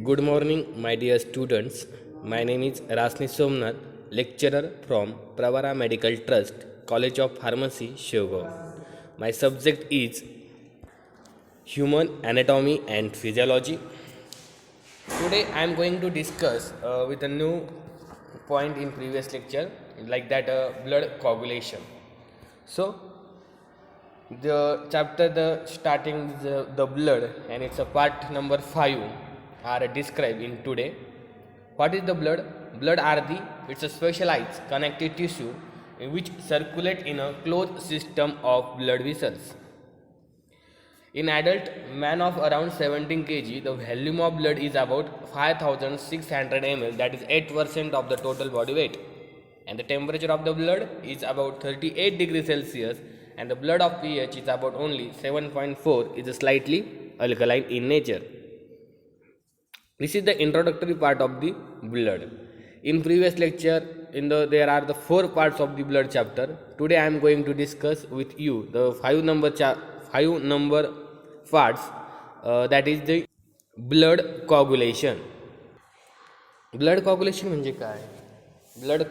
Good morning, my dear students. My name is Rasni Somnath, lecturer from Pravara Medical Trust, College of Pharmacy, Shivagaon. My subject is Human Anatomy and Physiology. Today I am going to discuss with a new point in previous lecture, like that blood coagulation. So the chapter the starting the blood and it's a part number 5 are described in today. What is the blood? Blood are the it's a specialized connective tissue in which circulate in a closed system of blood vessels. In adult man of around 17 kg, the volume of blood is about 5600 ml, that is 8% of the total body weight. And the temperature of the blood is about 38 degrees Celsius, and the blood of pH is about only 7.4, is slightly alkaline in nature. This is the introductory part of the blood. In previous lecture, there are the 4 parts of the blood chapter. Today I am going to discuss with you the 5 number parts, that is the blood coagulation. Blood coagulation म्हणजे काय? Blood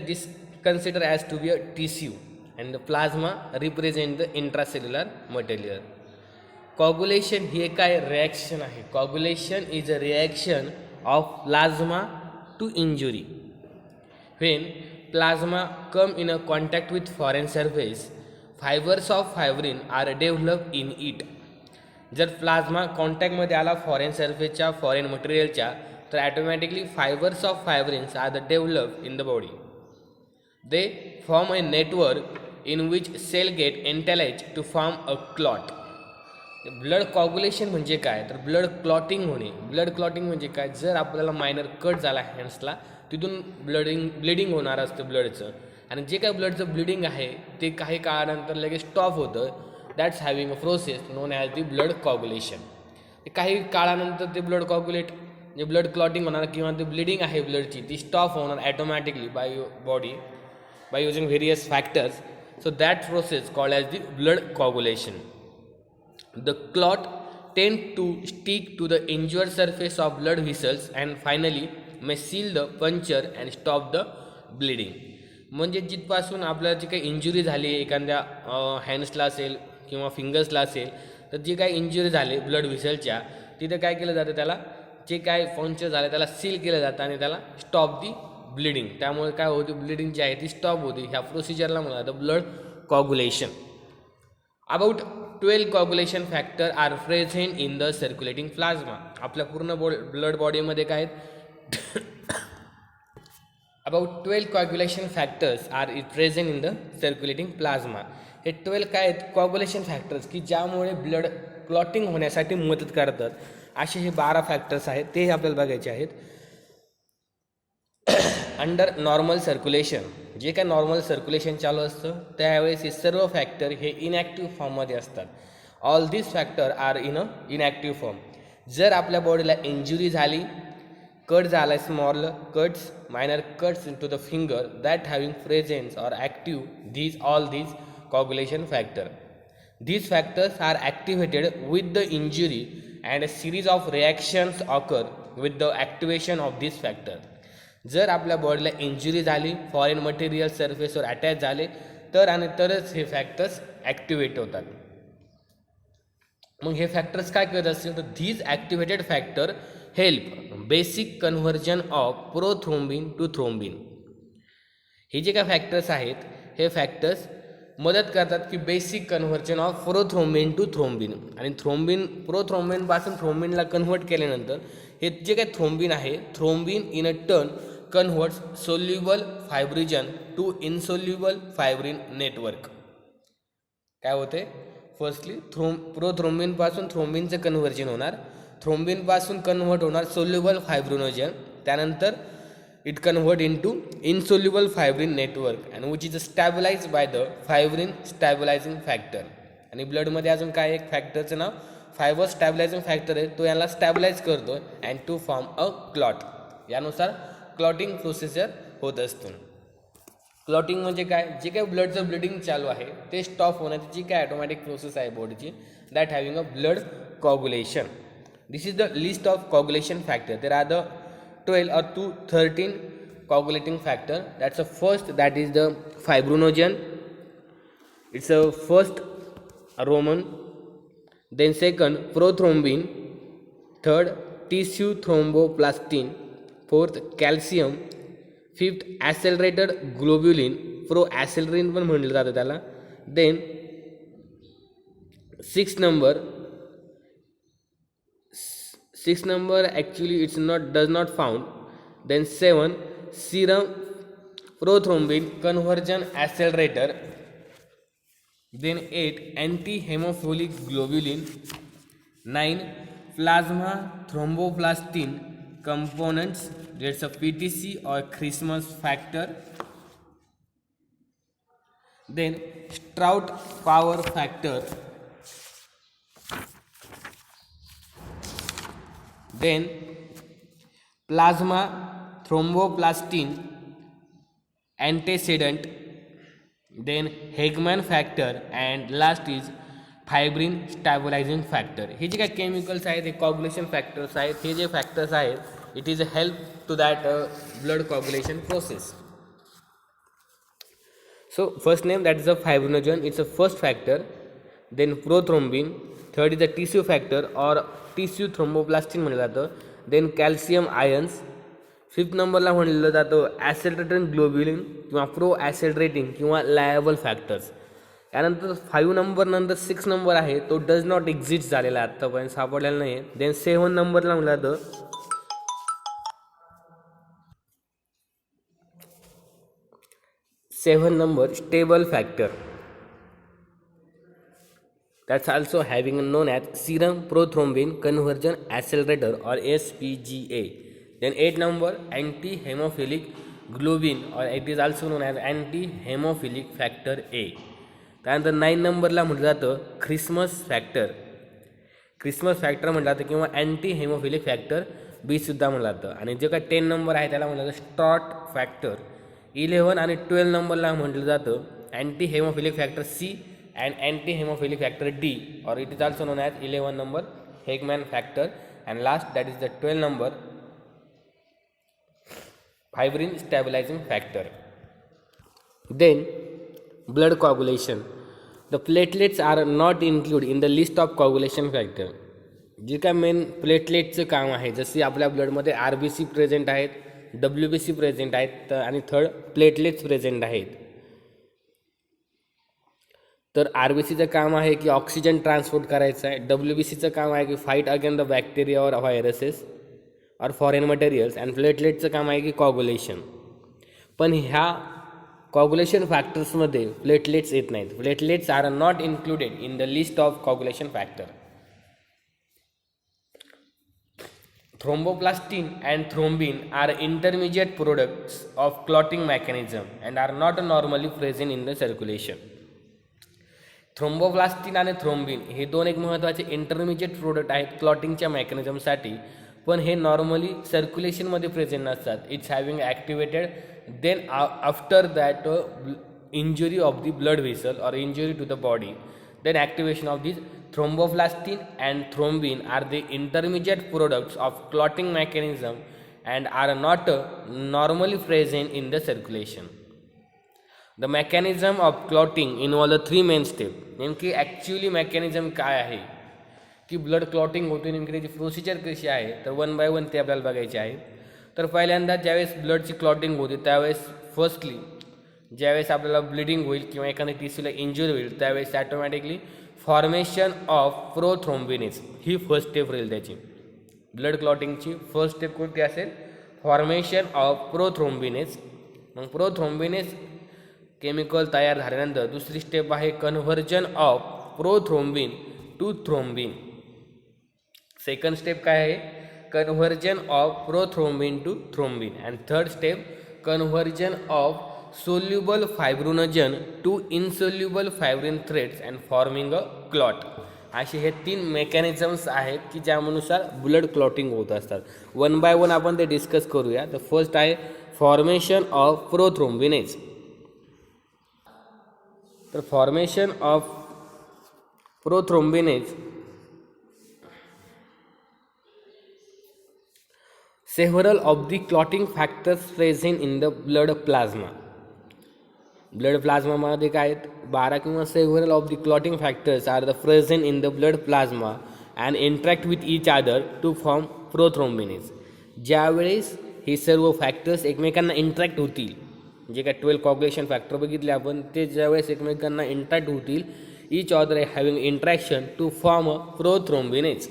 is considered as to be a tissue, and the plasma represent the intracellular material. Coagulation ही काय reaction आहे. Coagulation is a reaction of plasma to injury. When plasma come in a contact with foreign surface, fibers of fibrin are developed in it. जर plasma कॉन्टॅक्टमध्ये आला foreign सरफेसच्या foreign मटेरियलच्या, तर automatically fibres of fibrins are the develop in the body. They form a network in which cell get entangled to form a clot. Blood coagulation म्हणजे काय, तर blood clotting होणे. ब्लड क्लॉटिंग म्हणजे काय, जर आपल्याला मायनर कट झाला हँड्सला, तिथून ब्लिडिंग होणार असतं ब्लडचं, आणि जे काय ब्लडचं ब्लिडिंग आहे ते काही काळानंतर लगेच स्टॉप होतं. That's having a process non as the blood coagulation. काही काळानंतर ते ब्लड कॉग्युलेट जे ब्लड क्लॉटिंग होणार किंवा ते ब्लिडिंग आहे ब्लडची ती स्टॉप होणार automatically by body by using various factors. So that process called as the blood coagulation. The clot tend to stick to the injured surface of blood vessels and finally may seal the puncture and stop the bleeding. म्हणजे जिथपासून आपल्याला जी काही injury झाली एखाद्या हँड्सला असेल किंवा फिंगर्सला असेल, तर जी काही इंजुरी झाली ब्लड व्हेसलच्या, तिथे काय केलं जातं, त्याला जे काय पंक्चर झालं त्याला सील केलं जातं आणि त्याला स्टॉप दी ब्लिडिंग. त्यामुळे काय होते, ब्लिडिंग जी आहे ती स्टॉप होते. ह्या प्रोसिजरला म्हणलं जातं blood coagulation. About 12 coagulation factor are present in the circulating plasma. आपल्या पूर्ण ब्लड बॉडीमध्ये काय आहेत about 12 coagulation factors are present in the circulating plasma. हे 12 काय आहेत कॉग्युलेशन फॅक्टर्स की ज्यामुळे ब्लड क्लॉटिंग होण्यासाठी मदत करतात. असे हे 12 फॅक्टर्स आहेत, ते आपल्याला बघायचे आहेत. अंडर नॉर्मल सर्क्युलेशन, जे काय नॉर्मल सर्क्युलेशन चालू असतं त्यावेळेस हे सर्व फॅक्टर हे इनॅक्टिव्ह फॉर्ममध्ये असतात. All this factor are in a inactive form. जर आपल्या बॉडीला इंजुरी झाली, कट झाला, small cuts, minor cuts into the finger, that having presence or active all these coagulation factor. These factors are activated with the injury and a series of reactions occur with the activation of this factor. जर आपल्या बॉडीला injury झाली, foreign material सरफेसवर attach झाले, तरच हे factors activate होतात. मग हे फॅक्टर्स काय करत असतील, तर these activated factor help basic conversion of prothrombin to thrombin. हे जे काय फॅक्टर्स आहेत हे फॅक्टर्स मदत करतात की basic conversion of prothrombin to thrombin. आणि प्रोथ्रोम्बिनपासून थ्रोम्बिनला कन्व्हर्ट केल्यानंतर हे जे काही थ्रोम्बिन आहे, thrombin in a turn converts soluble fibrinogen to insoluble fibrin network. काय होते, फर्स्टली प्रोथ्रोम्बिनपासून थ्रोम्बिनचं कन्व्हर्जन होणार, थ्रोम्बिनपासून कन्व्हर्ट होणार सोल्युबल फायब्रिनोजन, त्यानंतर it convert into insoluble fibrin network and which is stabilise by the fibrin stabilising factor. आणि ब्लडमध्ये अजून काय एक फॅक्टरचं नाव फायबर स्टॅबिलायझिंग फॅक्टर आहे, तो याला स्टॅबिलाइज करतो and to form a clot. यानुसार क्लॉटिंग प्रोसिजर होत असतो. क्लॉटिंग म्हणजे काय, जे काय ब्लडचं ब्लिडिंग चालू आहे ते स्टॉप होण्याची जी काय ऑटोमॅटिक प्रोसेस आहे बॉडीची, that having a blood coagulation. This is the list of coagulation factor. There are the 12 or 13 coagulating factor. That's the first, that is the fibrinogen. It's a first Roman. Then second prothrombin. Third tissue thromboplastin. Fourth calcium. Fifth accelerated globulin. Proacceleratin पण म्हटलं जातं त्याला. Then sixth number actually it's not, does not found. Then 7 serum prothrombin conversion accelerator. Then 8 anti-hemophilic globulin. 9 plasma thromboplastin components, that's a PTC or Christmas factor. Then Strout power factor. Then plasma thromboplastin antecedent. Then Hegman factor and last is fibrin stabilizing factor. हे जे काय chemicals आहेत हे coagulation factors आहेत. हे जे factors आहेत it is a help to that blood coagulation process. So first name, that is a fibrinogen, it's a first factor. Then prothrombin, third is the tissue factor or tissue thromboplastin म्हणलं जातं. Then calcium ions, fifth नंबरला म्हणलं जातं ॲसेलरेटिंग globulin किंवा pro ॲसेलरेटिंग किंवा liable factors. यानंतर 5 number नंतर 6 number आहे तो डज नॉट एक्झिस्ट झालेला आहे, आत्तापर्यंत सापडलेला नाही आहे. देन 7 नंबरला म्हणलं जातं 7 number stable factor, that's also having known as serum prothrombin conversion accelerator or SPGA. Then 8 number anti-hemophilic globin or it is also known as anti-hemophilic factor A. त्यानंतर 9 नंबरला म्हटलं जातं ख्रिसमस फॅक्टर. ख्रिसमस फॅक्टर म्हटलं जातं किंवा anti haemophilic factor बी सुद्धा म्हटलं जातं. आणि जे काय 10 नंबर आहे त्याला म्हटलं जातं स्टॉट फॅक्टर. 11 आणि 12 नंबरला म्हटलं जातं anti haemophilic factor C and anti haemophilic factor D और it is also known as 11 number Hageman factor and last that is the 12 number fibrin stabilising factor. Then blood coagulation. The platelets are not included in the list of coagulation factor. जे काय main प्लेटलेटचं काम आहे, जसे आपल्या ब्लडमध्ये RBC present आहेत, WBC present आहेत आणि third platelets present आहेत. तर RBCचं काम आहे की ऑक्सिजन ट्रान्सपोर्ट करायचं आहे, WBCचं काम आहे की फाईट अगेन द बॅक्टेरिया और व्हायरसेस और फॉरेन मटेरियल्स अँड प्लेटलेटचं काम आहे की कॉग्युलेशन. पण ह्या कॉग्युलेशन फॅक्टर्समध्ये प्लेटलेट्स येत नाहीत. Platelets are not included in the list of coagulation factor. Thromboplastin and thrombin are intermediate products of clotting mechanism and are not normally present in the circulation. Thromboplastin आणि thrombin हे दोन एक महत्त्वाचे intermediate product आहेत क्लॉटिंगच्या मेकॅनिझमसाठी, पण हे normally सर्क्युलेशनमध्ये प्रेझेंट नसतात. It's having activated then after that injury of the blood vessel और injury to the body. Then activation of these thromboplastin and thrombin are the intermediate products of clotting mechanism and are not normally present in the circulation. The mechanism of clotting involve the three main steps. नेमकी actually mechanism काय आहे की blood clotting होते, नेमकी त्याची procedure कशी आहे, तर 1 by 1 ते आपल्याला बघायचे आहे. तर पहिल्यांदा ज्यावेळेस ब्लडची क्लॉटिंग होते त्यावेळेस फर्स्टली ज्यावेळेस आपल्याला ब्लिडिंग होईल किंवा एखाद्या टिश्यूला इंजुरी होईल त्यावेळेस ॲटोमॅटिकली फॉर्मेशन ऑफ प्रोथ्रोम्बिनेज ही फर्स्ट स्टेप राहील त्याची. ब्लड क्लॉटिंगची फर्स्ट स्टेप कोणती असेल? Formation of prothrombinase. मग प्रोथ्रोम्बिनेज केमिकल तयार झाल्यानंतर दुसरी स्टेप आहे conversion of prothrombin to thrombin. Second step काय आहे? Conversion of prothrombin to thrombin. And third step conversion of soluble fibrinogen to insoluble fibrin threads and forming a clot. असे हे 3 mechanisms आहेत की ज्यानुसार ब्लड क्लॉटिंग होत असतात. 1 by 1 आपण ते डिस्कस करूया. तर फर्स्ट आहे फॉर्मेशन ऑफ प्रोथ्रोम्बिनेज. तर formation of prothrombinase several of the clotting factors present in the blood plasma. Blood प्लाझ्मामध्ये काय आहेत 12 किंवा several of the clotting factors are the present in the blood plasma and interact with each other to form prothrombinase. ज्यावेळेस हे सर्व factors एकमेकांना interact होतील, जे काय 12 कॉग्युलेशन फॅक्टर बघितले आपण, ते ज्यावेळेस एकमेकांना इंटरॅक्ट होतील, each other having interaction to form a prothrombinase,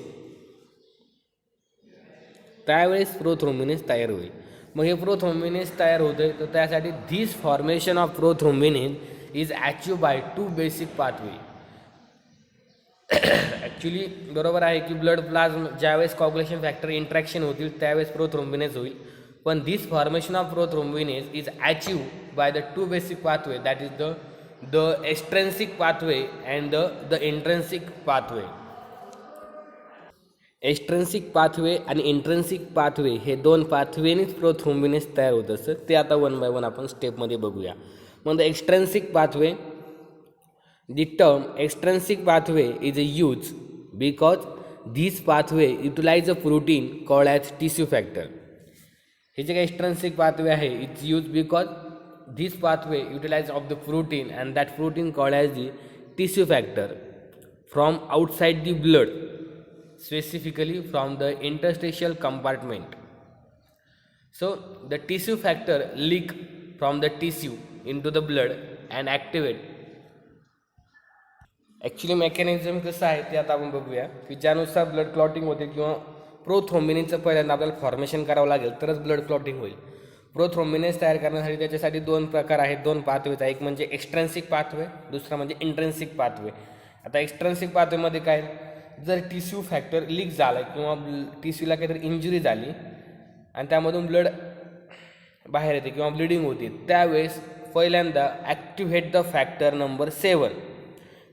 त्यावेळेस प्रोथ्रोम्बिनेज तयार होईल. मग हे प्रोथ्रोम्बिनेज तयार होते, तर त्यासाठी this formation of prothrombinase is achieve by 2 basic pathway. Actually बरोबर आहे की ब्लड प्लाझ्मा ज्यावेळेस कॉग्युलेशन फॅक्टर इंट्रॅक्शन होतील त्यावेळेस प्रोथ्रोम्बिनेज होईल, पण this formation of prothrombinase is achieve by the 2 basic pathway, that is the extrinsic pathway and the intrinsic pathway. Extrinsic pathway आणि intrinsic pathway हे 2 पाथवेनीच प्रोथ्रोम्बिनेज तयार होत असतं. ते आता 1 बाय 1 आपण स्टेपमध्ये बघूया. मग the extrinsic pathway, the term extrinsic pathway is a use because this pathway utilise a protein called as tissue factor. हे जे काही एक्स्ट्रेन्सिक पाथवे आहे it's use because this pathway utilise of the protein and that protein called as the tissue factor from outside the blood, specifically from the interstitial compartment. So the tissue factor leak from the tissue into the blood and activate. Actually mechanism कसं आहे ते आता आपण बघूया की ज्यानुसार blood clotting होते किंवा प्रोथ्रोम्बिनेजचं पहिल्यांदा आपल्याला फॉर्मेशन करावं लागेल तरच ब्लड क्लॉटिंग होईल. प्रोथ्रोम्बिनेज तयार करण्यासाठी त्याच्यासाठी 2 प्रकार आहेत, 2 पाथवेचा. एक म्हणजे एक्स्ट्रेन्सिक पाथवे, दुसरा म्हणजे इंट्रेन्सिक पाथवे. आता एक्स्ट्रेन्सिक पाथवेमध्ये काय, जर टिश्यू फॅक्टर लीक झाला किंवा टिश्यूला काहीतरी इंजुरी झाली आणि त्यामधून ब्लड बाहेर येते किंवा ब्लिडिंग होते, त्यावेळेस पहिल्यांदा ॲक्टिव्हेट द फॅक्टर नंबर 7,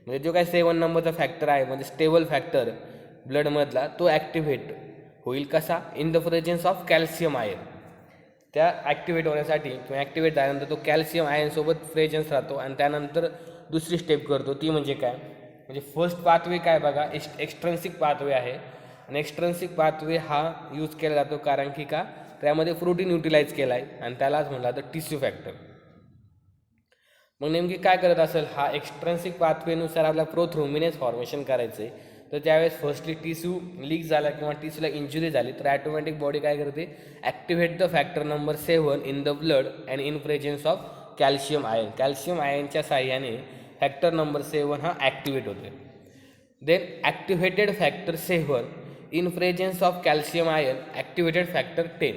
म्हणजे जो काय 7 नंबरचा फॅक्टर आहे म्हणजे स्टेबल फॅक्टर ब्लडमधला, तो ॲक्टिव्हेट होईल. कसा, in the presence of calcium ion. त्या ॲक्टिव्हेट होण्यासाठी किंवा ॲक्टिव्हेट झाल्यानंतर तो कॅल्शियम आयनसोबत प्रेझेन्स राहतो आणि त्यानंतर दुसरी स्टेप करतो, ती म्हणजे काय, म्हणजे फर्स्ट पाथवे काय बघा, एक्स्ट्रेन्सिक पाथवे आहे. आणि एक्स्ट्रेन्सिक पाथवे हा यूज केला जातो कारण की का, त्यामध्ये प्रोटीन युटिलाइज केला आहे आणि त्यालाच म्हणला तर टिश्यू फॅक्टर. मग नेमकी काय करत असेल, हा एक्स्ट्रेन्सिक पाथवेनुसार आपला प्रोथ्रोम्बिनेज फॉर्मेशन करायचं आहे. तर त्यावेळेस फर्स्टली टिश्यू लीक झाला किंवा टिश्यूला इंजुरी झाली तर ॲटोमॅटिक बॉडी काय करते, activate the factor number 7 in the blood and in presence of calcium ion. Calcium आयनच्या साह्याने फॅक्टर नंबर 7 हा ॲक्टिवेट होते. Then activated factor 7 in presence of calcium ion activated factor 10.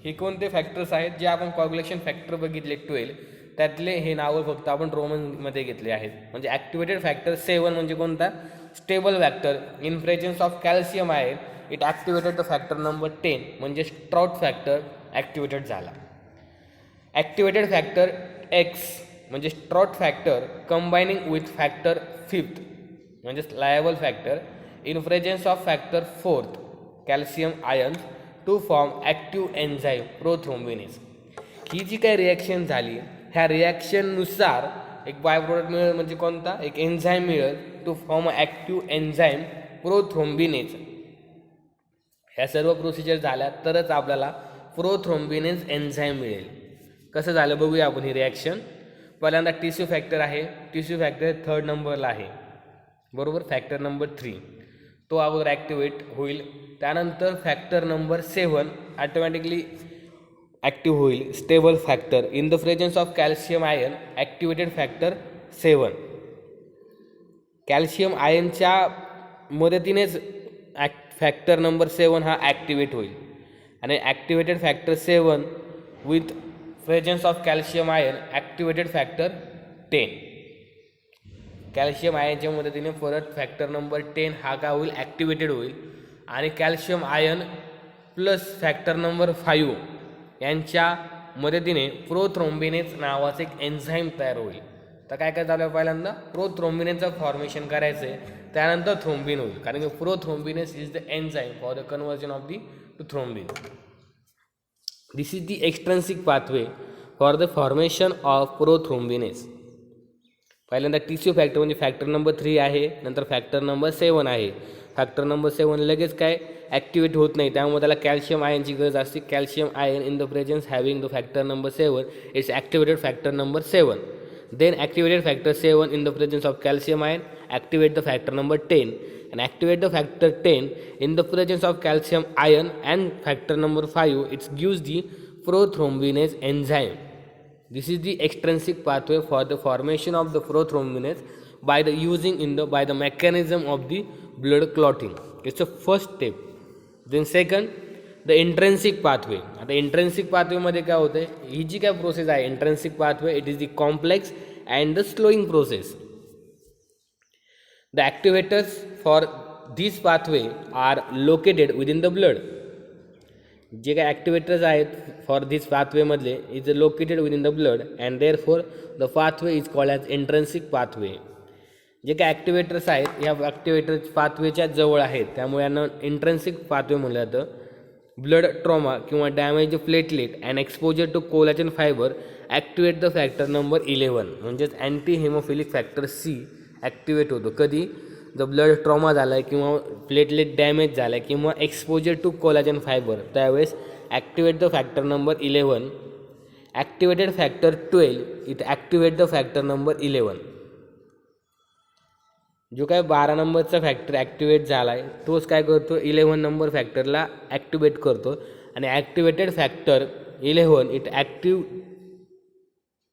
हे कोणते फॅक्टर्स आहेत, जे आपण कॉग्युलेशन फॅक्टर बघितले 12, त्यातले हे नावं फक्त आपण रोमनमध्ये घेतले आहेत. म्हणजे ॲक्टिव्हेटेड फॅक्टर 7 म्हणजे कोणता, stable factor in presence of calcium ion, it activated the factor number 10, म्हणजे स्ट्रॉट फॅक्टर ॲक्टिव्हेटेड झाला. ॲक्टिव्हेटेड फॅक्टर एक्स म्हणजे Stuart factor combining with factor 5 म्हणजे labile factor in presence of factor 4 calcium ion to form active enzyme prothrombinase. ही जी काही reaction झाली, ह्या रिॲक्शननुसार एक बाय प्रोडक्ट मिळेल, म्हणजे कोणता, एक एन्झाईम मिळेल to form active enzyme prothrombinase. ह्या सर्व प्रोसिजर झाल्या तरच आपल्याला प्रोथ्रोम्बिनेज एन्झाईम मिळेल. कसं झालं बघूया आपण ही रिॲक्शन. पहिल्यांदा टिश्यू फॅक्टर आहे, टिश्यू फॅक्टर 3rd नंबरला आहे, बरोबर. फॅक्टर नंबर 3 तो अगोदर ॲक्टिवेट होईल. त्यानंतर फॅक्टर नंबर 7 ॲटोमॅटिकली ॲक्टिव्ह होईल, stable factor in the presence of calcium ion activated factor 7. Calcium आयनच्या मदतीनेच फॅक्टर नंबर 7 हा ॲक्टिवेट होईल आणि activated factor 7 with presence of calcium ion activated factor 10. Calcium आयनच्या मदतीने परत फॅक्टर नंबर 10 हा का होईल, ॲक्टिवेटेड होईल आणि calcium ion plus factor number 5 यांच्या मदतीने प्रोथ्रोम्बिनेज नावाचं एक एन्झाईम तयार होईल. तर काय काय झालं, पहिल्यांदा प्रोथ्रोम्बिनेजचं फॉर्मेशन करायचं आहे, त्यानंतर थ्रोम्बिन होईल, कारण की prothrombinase is the enzyme for the conversion of the to thrombin. This is the extrinsic pathway for the formation of prothrombinase. पहिल्यांदा TCO फॅक्टर म्हणजे फॅक्टर नंबर 3 आहे, नंतर फॅक्टर नंबर 7 आहे. फॅक्टर नंबर 7 लगेच काय ॲक्टिवेट होत नाही, त्यामुळे त्याला कॅल्शियम आयनची गरज असते. Calcium ion in the presence having the factor number 7 it's activated factor number 7. Then activated factor 7 in the presence of calcium ion activate the factor number 10, and activate the factor 10 in the presence of calcium ion and factor number 5 it gives the prothrombinase enzyme. This is the extrinsic pathway for the formation of the prothrombinase by the mechanism of the blood clotting. It's the first step. Then second, the intrinsic pathway. आता intrinsic पाथवेमध्ये काय होतं आहे, ही जी काय process आहे intrinsic pathway, it is the complex and the slowing process. The activators for this pathway are located within the blood. जे काय ॲक्टिवेटर्स आहेत फॉर दिस पाथवेमधले is located within the blood and therefore the pathway is called as intrinsic pathway. जे काय activators आहेत ह्या ॲक्टिवेटर्स पाथवेच्या जवळ आहेत, त्यामुळे यांना इंट्रेन्सिक पाथवे म्हणलं जातं. ब्लड ट्रॉमा किंवा damage platelet and exposure to collagen fibre activate the factor number 11 म्हणजेच anti haemophilic factor C activate होतो. कधी जर ब्लड ट्रॉमा झाला आहे किंवा प्लेटलेट डॅमेज झाला आहे किंवा एक्सपोजर टू कोलॅजन फायबर, त्यावेळेस activate the factor number 11. Activated factor 12 it activate the factor number 11. जो काय 12 नंबरचा फॅक्टर ॲक्टिवेट झाला आहे तोच काय करतो 11 नंबर फॅक्टरला ॲक्टिवेट करतो. आणि activated factor 11 it active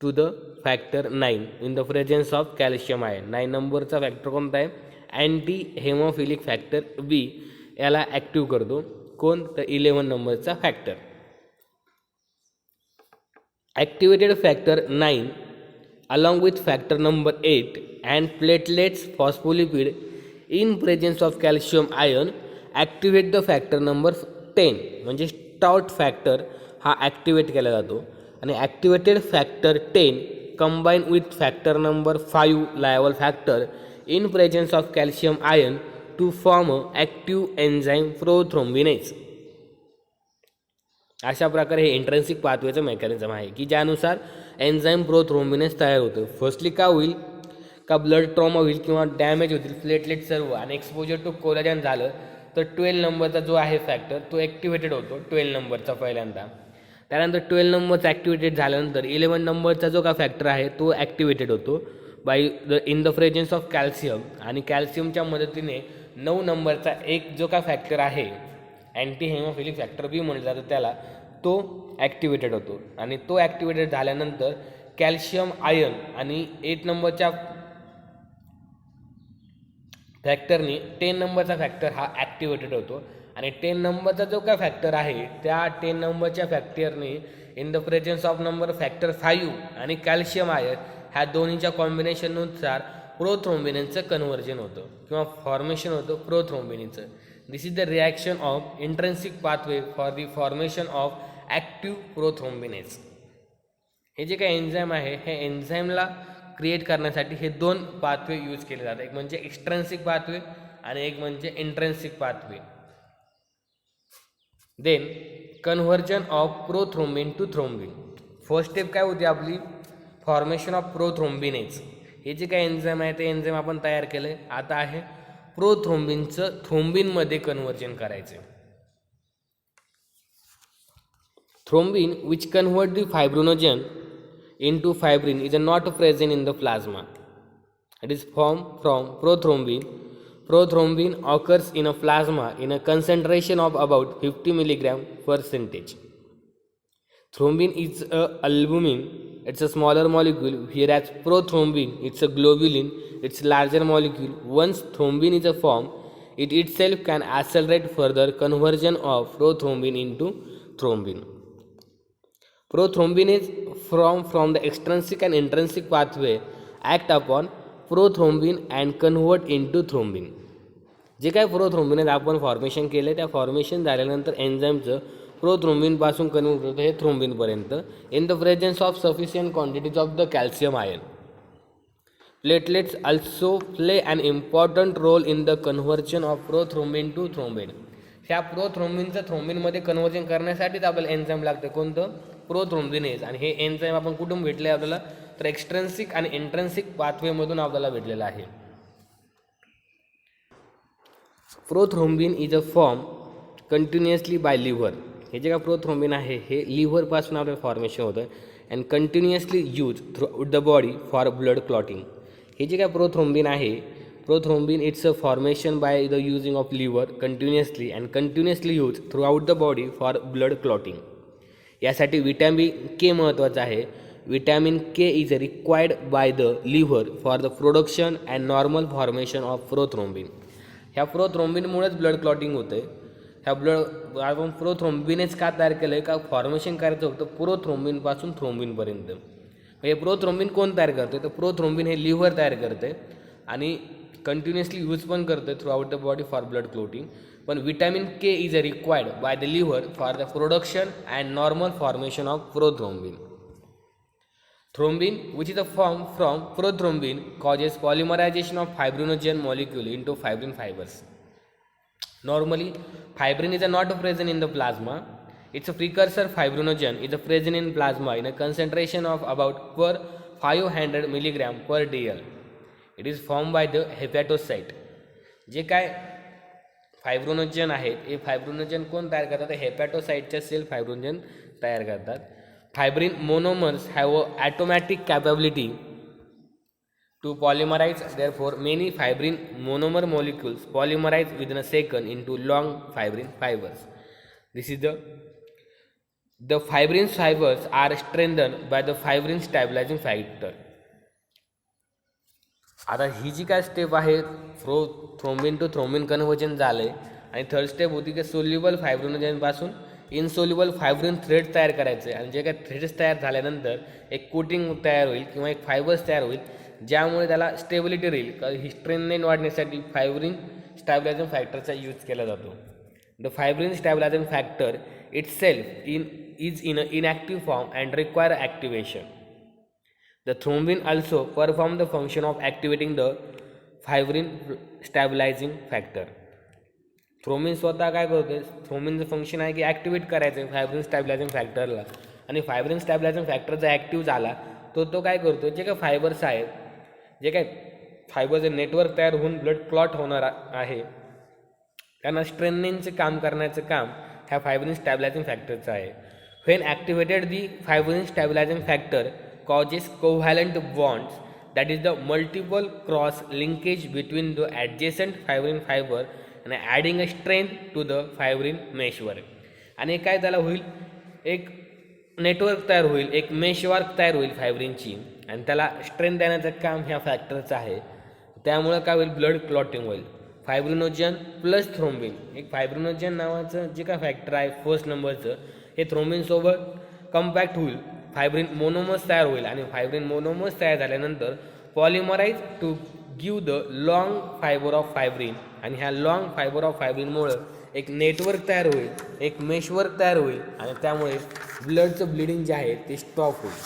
to the factor 9 in the presence of calcium ion. 9 नंबरचा फॅक्टर कोणता आहे, अँटी हेमोफिलिक फॅक्टर B याला ॲक्टिव्ह करतो. कोण, तर 11 नंबरचा factor. Activated factor 9 along with factor number 8 and platelets phospholipid in presence of calcium ion activate the factor number 10 म्हणजे stout factor हा ॲक्टिवेट केला जातो. आणि activated factor 10 combine with factor number 5 लायवल factor in presence of calcium ion to form active enzyme prothrombinase. अशा प्रकारे हे intrinsic पाथवेचं mechanism आहे की ज्यानुसार एन्झाईम प्रोथ्रोम्बिनेज तयार होतं. फर्स्टली काय होईल का ब्लड ट्रॉमा होईल किंवा डॅमेज होतील प्लेटलेट सर्व आणि एक्सपोजर टू कोलॅजन झालं तर 12 नंबरचा जो आहे फॅक्टर तो ॲक्टिवेटेड होतो 12 नंबरचा पहिल्यांदा. त्यानंतर 12 नंबरचा ॲक्टिवेटेड झाल्यानंतर 11 नंबरचा जो का फॅक्टर आहे तो ॲक्टिवेटेड होतो in the presence of calcium. आणि कॅल्शियमच्या मदतीने 9 नंबरचा एक जो का फॅक्टर आहे अँटी हेमोफिलिक फॅक्टर B म्हटलं जातं त्याला, तो ॲक्टिवेटेड होतो. आणि तो ॲक्टिवेटेड झाल्यानंतर कॅल्शियम आयन आणि 8 नंबरच्या फॅक्टरनी 10 नंबरचा फॅक्टर हा ॲक्टिवेटेड होतो. आणि 10 नंबरचा जो काय फॅक्टर आहे त्या 10 नंबरच्या फॅक्टरने in the presence of number factor 5 आणि कॅल्शियम आयन ह्या दोन्हीच्या कॉम्बिनेशननुसार प्रोथ्रोम्बिनेजचं कन्व्हर्जन होतं किंवा फॉर्मेशन होतं प्रोथ्रोम्बिनेजचं. This is the reaction of intrinsic pathway for the formation of active prothrombinase. हे जे काही एन्झाईम आहे हे एन्झाईमला क्रिएट करण्यासाठी हे 2 पाथवे यूज केले जातात. एक म्हणजे एक्स्ट्रेन्सिक पाथवे आणि एक म्हणजे intrinsic pathway. Then conversion of prothrombin to thrombin. First step काय होती आपली, फॉर्मेशन ऑफ प्रोथ्रोम्बिनेज. हे जे काही एन्झाईम आहे ते एन्झाईम आपण तयार केलं आहे. आता आहे प्रोथ्रोम्बिनचं थ्रोम्बिनमध्ये कन्व्हर्जन करायचं. Thrombin which convert the fibrinogen into fibrin is not present in the plasma. It is formed from prothrombin. Prothrombin occurs in a plasma in a concentration of about 50 mg/%. Thrombin is a albumin. It's a smaller molecule, whereas prothrombin it's a globulin. It's larger molecule. Once thrombin is formed, it itself can accelerate further conversion of prothrombin into thrombin. Prothrombinase from the extrinsic and intrinsic pathway act upon prothrombin and convert into thrombin. जे काय prothrombinase आपण formation केलं त्या formation झाल्यानंतर एन्झाईमचं प्रोथ्रोम्बिनपासून convert होतं हे थ्रोम्बिनपर्यंत in the presence of sufficient quantities of the calcium ion. Platelets also play an important role in the conversion of prothrombin to thrombin. ह्या प्रोथ्रोम्बिनचं थ्रोम्बिनमध्ये कन्वर्जन करण्यासाठीच आपल्याला एन्झाईम लागतं कोणतं, प्रोथ्रोम्बिनेज. आणि हे एन्झाईम आपण कुठून भेटले आपल्याला तर एक्स्ट्रेन्सिक आणि इंट्रेन्सिक पाथवेमधून आपल्याला भेटलेला आहे. Prothrombin is a form continuously by liver. हे जे काय प्रोथ्रोम्बिन आहे हे लिव्हरपासून आपल्याला फॉर्मेशन होतं and continuously use through the body for blood clotting. हे जे काय प्रोथ्रोम्बिन आहे, prothrombin it's a formation by the using of liver continuously and continuously use throughout the body for blood clotting. यासाठी vitamin K महत्त्वाचं आहे. Vitamin K is required by the liver for the production and normal formation of prothrombin. ह्या प्रोथ्रोम्बिनमुळेच blood clotting होते. ह्या blood आपण प्रोथ्रोम्बिनच का तयार केलं आहे, का फॉर्मेशन करायचं होतं प्रोथ्रोम्बिनपासून थ्रोम्बिनपर्यंत. हे प्रोथ्रोम्बिन कोण तयार करते, तर प्रोथ्रोम्बिन हे लिव्हर तयार करते आणि कंटिन्युअसली यूज पण करते throughout the body for blood clotting. पण vitamin K is required by the liver for the production and normal formation of prothrombin. Thrombin, which is a form from prothrombin, causes polymerization of fibrinogen molecule into fibrin fibers. Normally, fibrin is not present in the plasma. Its precursor fibrinogen is present in plasma in a concentration of about per 500 milligram per dl. It is formed by the hepatocyte. जे काय फायब्रोनोजन आहेत हे फायब्रोनोजन कोण तयार करतात, हेपॅटोसाइटच्या sale फायब्रोनोजन तयार करतात. Fibrin monomers have a automatic capability to polymerize. Therefore, many fibrin monomer molecules polymerize within a second into long fibrin fibers. This is the fibrin fibers are strengthened by the fibrin stabilizing factor. आता ही जी काय step आहे thrombin to thrombin conversion झाले आणि third step होती की soluble फायब्रोनोजनपासून insoluble fibrin thread तयार करायचे आणि जे काही थ्रेड्स तयार झाल्यानंतर एक कोटिंग तयार होईल किंवा एक फायबर्स तयार होईल ज्यामुळे त्याला स्टेबिलिटी राहील. ही स्ट्रेंथ वाढण्यासाठी फायब्रिन स्टॅबिलायझिंग फॅक्टरचा यूज केला जातो. The fibrin stabilising factor itself is in inactive form and require activation. The thrombin also perform the function of activating the fibrin stabilising factor. Thrombin स्वतः काय करते, थ्रोम्बिनचं function आहे की activate करायचं आहे फायब्रिन स्टॅबिलायझिंग फॅक्टरला आणि फायब्रिन स्टॅबिलायझिंग फॅक्टर जर active झाला तो काय करतो, जे काय फायबर्स आहेत, जे काय फायबरचं नेटवर्क तयार होऊन ब्लड क्लॉट होणार आहे त्यांना स्ट्रेंथनिंगचं काम करण्याचं काम ह्या फायब्रिन स्टॅबिलायझिंग फॅक्टरचं आहे. When activated the fibrin stabilising factor causes covalent bonds, that is the multiple cross linkage between the adjacent fibrin fiber and adding a strength to the fibrin meshwork. आणि काय त्याला होईल, एक नेटवर्क तयार होईल, एक मेशवर्क तयार होईल फायब्रिनची आणि त्याला स्ट्रेंथ देण्याचं काम ह्या फॅक्टरचं आहे. त्यामुळे काय होईल, ब्लड क्लॉटिंग होईल. फायब्रिनोजन प्लस थ्रोम्बिन, एक फायब्रिनोजन नावाचं जे काय फॅक्टर आहे फर्स्ट नंबरचं, हे थ्रोम्बिनसोबत कम्पॅक्ट होईल, फायब्रिन मोनोमर्स तयार होईल आणि फायब्रिन मोनोमर्स तयार झाल्यानंतर polymerise to give the long fibre of fibrin आणि ह्या लॉंग फायबर ऑफ फायब्रिनमुळं एक नेटवर्क तयार होईल, एक मेशवर्क तयार होईल आणि त्यामुळे ब्लडचं ब्लिडिंग जे आहे ते स्टॉप होईल.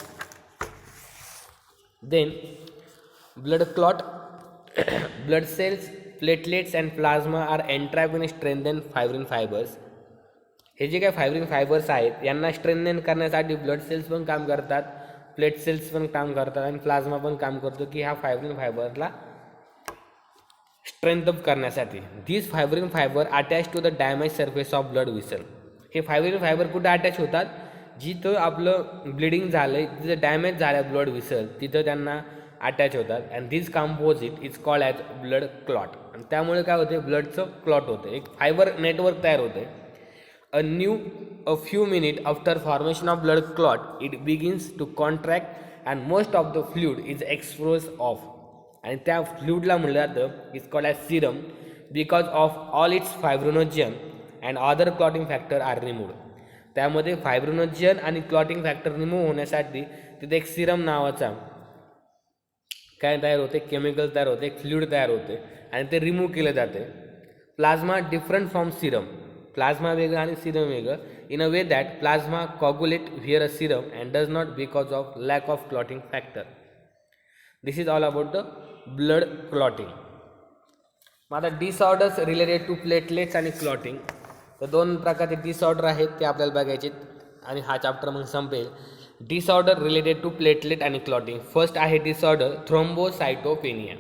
Then blood clot, blood cells, platelets and plasma are entrapped in strengthen fibrin fibres. हे जे काय फायब्रिन फायबर्स आहेत यांना स्ट्रेंथन करण्यासाठी ब्लड सेल्स पण काम करतात, प्लेट सेल्स पण काम करतात आणि प्लाझ्मा पण काम करतो की ह्या फायब्रिन फायबरला स्ट्रेंथ अप करण्यासाठी. This fibrin fibre attach to the damage surface of blood vessel. हे फायब्रिन फायबर कुठे अटॅच होतात, जिथं आपलं ब्लिडिंग झालं, जिथं डॅमेज झालं ब्लड व्हेसल तिथं त्यांना अटॅच होतात. And this composite is called as blood clot. आणि त्यामुळे काय होते, ब्लडचं क्लॉट होतं, एक फायबर नेटवर्क तयार होते. A few minutes after formation of blood clot, it begins to contract and most of the fluid is exposed off. आणि त्या फ्लुइडला म्हटलं जातं is called as serum because of all its fibrinogen and other clotting factor are removed. त्यामध्ये fibrinogen आणि clotting factor remove होण्यासाठी तिथे एक सिरम नावाचा काय तयार होते, केमिकल तयार होते, एक फ्लुइड तयार होते आणि ते रिमूव्ह केले जाते. Plasma different from serum, plasma वेगळं आणि सिरम वेगळं in a way that plasma coagulate where a serum and does not because of lack of clotting factor. This is all about the blood clotting. मग आता disorders related to platelets आणि clotting, तर दोन प्रकारचे disorder आहेत ते आपल्याला बघायचे आणि हा चॅप्टर मग संपेल. डिसऑर्डर रिलेटेड टू प्लेटलेट आणि क्लॉटिंग. फर्स्ट आहे डिसऑर्डर थ्रोम्बोसायटोपेनिया.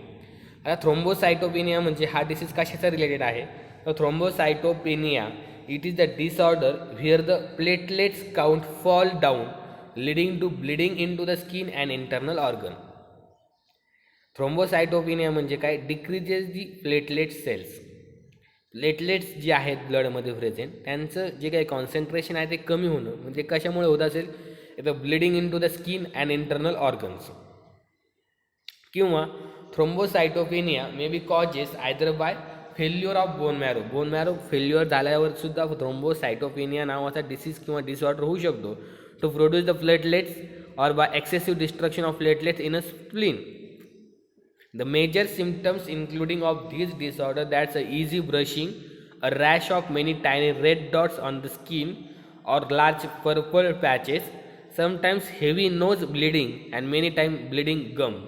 आता थ्रोम्बोसायटोपेनिया म्हणजे हा डिसीज कशाचा रिलेटेड आहे, तर thrombocytopenia it is the disorder where the platelets count fall down leading to bleeding into the skin and internal organ. Thrombocytopenia म्हणजे काय, decreases the platelet cells. Platelets जे आहेत ब्लडमध्ये प्रेझेंट त्यांचं जे काही कॉन्सन्ट्रेशन आहे ते कमी होणं, म्हणजे कशामुळे होत असेल, the bleeding into the skin and internal organs. किंवा thrombocytopenia may be causes either by failure of bone marrow. Bone marrow failure झाल्यावर सुद्धा थ्रोम्बोसायटोपेनिया नावाचा डिसीज किंवा डिसऑर्डर होऊ शकतो, to produce the platelets or by excessive destruction of platelets in a spleen. The major symptoms including of these disorder that's a easy brushing, a rash of many tiny red dots on the skin or large purple patches, sometimes heavy nose bleeding and many times bleeding gum.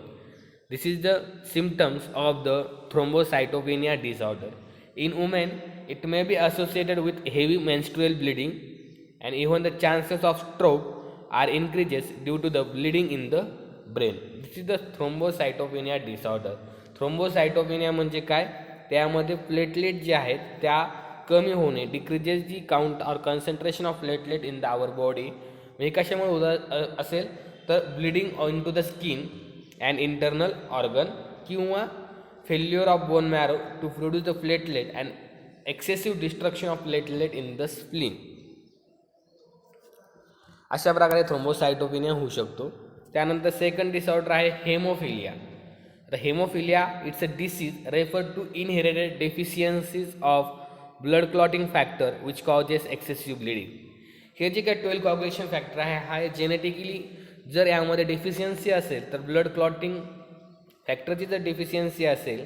This is the symptoms of the thrombocytopenia disorder. In women, it may be associated with heavy menstrual bleeding and even the chances of stroke are increases due to the bleeding in the brain. This is the thrombocytopenia disorder. Thrombocytopenia म्हणजे काय, त्यामध्ये platelet जे आहेत त्या कमी होणे, decreases the count और concentration of platelet in the our body. म्हणजे कशामुळे होत असेल तर bleeding into the skin and internal organ, किंवा failure of bone marrow to produce the platelet and excessive destruction of platelet in the spleen. अशा प्रकारे thrombocytopenia होऊ शकतो. त्यानंतर सेकंड डिसऑर्डर आहे हेमोफिलिया. तर haemophilia it's a disease refer to inherited deficiencies of blood clotting factor which causes excessive bleeding. हे जे काही 12 कॉग्युलेशन फॅक्टर आहे हा जेनेटिकली जर यामध्ये डेफिशियन्सी असेल तर ब्लड क्लॉटिंग फॅक्टरची जर डेफिशियन्सी असेल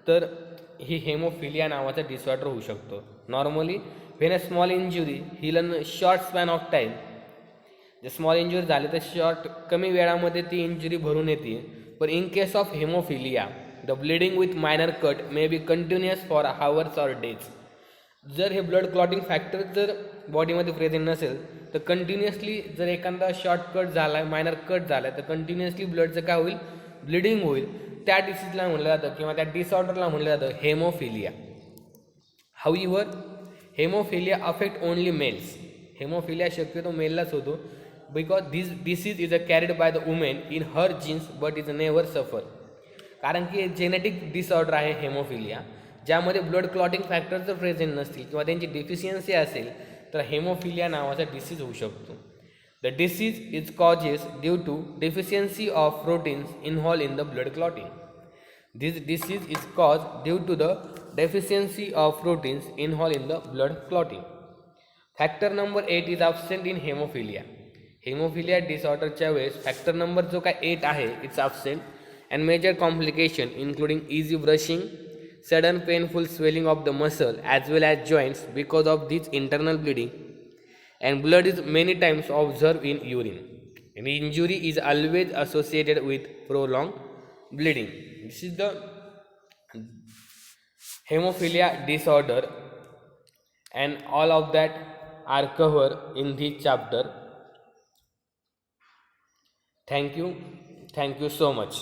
तर ही हेमोफिलिया नावाचा डिसऑर्डर होऊ शकतो. Normally when a small injury hill in short span of time, जे स्मॉल इंजुरी झाले तर शॉर्ट कमी वेळामध्ये ती इंजुरी भरून येते. पण in case of haemophilia the bleeding with minor cut may be continuous for hours or days. जर हे ब्लड क्लॉटिंग फॅक्टर जर बॉडीमध्ये प्रेझेंट नसेल तर कंटिन्युअसली जर एखादा शॉर्ट कट झाला आहे, मायनर कट झाला आहे, तर कंटिन्युअसली ब्लडचं काय होईल, ब्लिडिंग होईल. त्या डिसीजला म्हटलं जातं किंवा त्या डिसऑर्डरला म्हटलं जातं haemophilia. However haemophilia affect only males. Haemophilia शक्यतो मेललाच होतो, because this disease is a carried by the women in her genes but is never suffer. कारण की जेनेटिक डिसऑर्डर आहे हेमोफिलिया, ज्यामध्ये ब्लड क्लॉटिंग फॅक्टर जर प्रेझेंट नसतील किंवा त्यांची डेफिशियन्सी असेल तर हेमोफिलिया नावाचा डिसीज होऊ शकतो. The disease is causes due to deficiency of proteins involve in the blood clotting. This disease is cause due to the deficiency of proteins involve in the blood clotting. Factor number 8 is absent in haemophilia. Haemophilia डिसऑर्डरच्या वेळेस factor number जो काय 8 आहे it's absent and major complication including easy bruising, sudden painful swelling of the muscle as well as joints because of this internal bleeding, and blood is many times observed in urine, and injury is always associated with prolonged bleeding. This is the hemophilia disorder and all of that are covered in this chapter. Thank you so much.